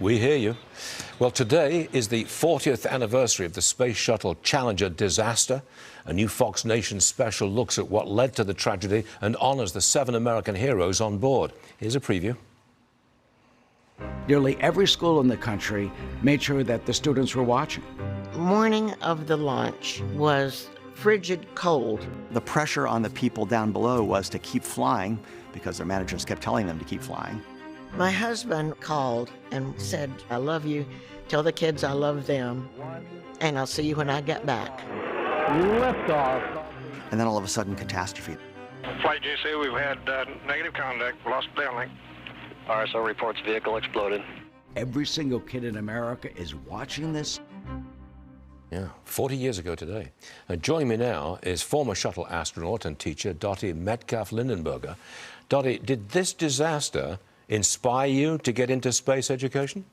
We hear you. Well, today is the 40th anniversary of the Space Shuttle Challenger disaster. A new Fox Nation special looks at what led to the tragedy and honors the 7 American heroes on board. Here's a preview. Nearly every school in the country made sure that the students were watching. Morning of the launch was frigid cold. The pressure on the people down below was to keep flying because their managers kept telling them to keep flying. My husband called and said, "I love you. Tell the kids I love them, and I'll see you when I get back." Liftoff. And then all of a sudden, catastrophe. Flight JC, we've had negative contact, lost downlink. RSO reports vehicle exploded. Every single kid in America is watching this. Yeah, 40 years ago today. And joining me now is former shuttle astronaut and teacher Dottie Metcalf-Lindenburger. Dottie, did this disaster inspire you to get into space education?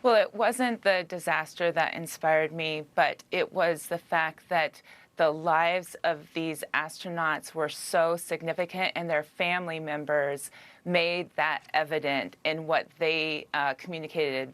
Well, it wasn't the disaster that inspired me, but it was the fact that the lives of these astronauts were so significant, and their family members made that evident in what they communicated.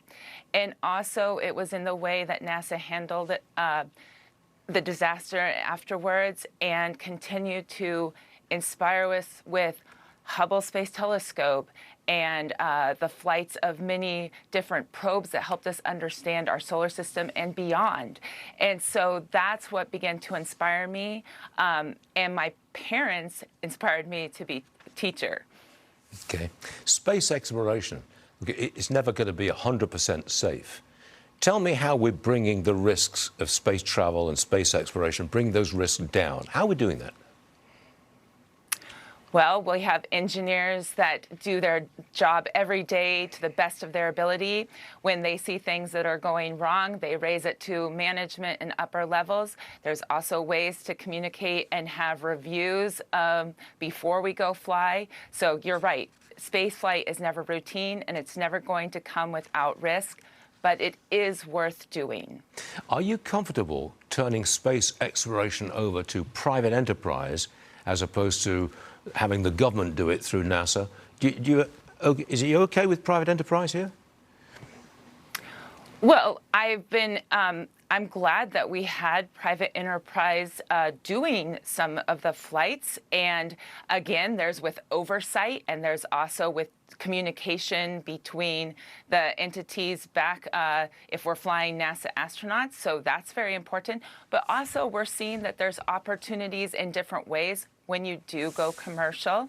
And also, it was in the way that NASA handled it, the disaster afterwards, and continued to inspire us with Hubble Space Telescope and the flights of many different probes that helped us understand our solar system and beyond. And so that's what began to inspire me. And my parents inspired me to be a teacher. Okay. Space exploration, it's never going to be 100% safe. Tell me how we're bringing the risks of space travel and space exploration, bring those risks down. How are we doing that? Well, we have engineers that do their job every day to the best of their ability. When they see things that are going wrong, they raise it to management and upper levels. There's also ways to communicate and have reviews before we go fly. So you're right, space flight is never routine, and it's never going to come without risk, but it is worth doing. Are you comfortable turning space exploration over to private enterprise as opposed to having the government do it through NASA? Is it okay with private enterprise here? Well, I'm glad that we had private enterprise doing some of the flights. And again, there's with oversight, and there's also with communication between the entities back if we're flying NASA astronauts. So that's very important. But also we're seeing that there's opportunities in different ways when you do go commercial.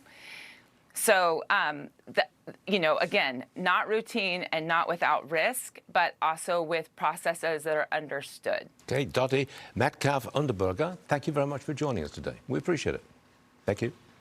So, again, not routine and not without risk, but also with processes that are understood. Okay, Dottie Metcalf-Lindenburger, thank you very much for joining us today. We appreciate it. Thank you.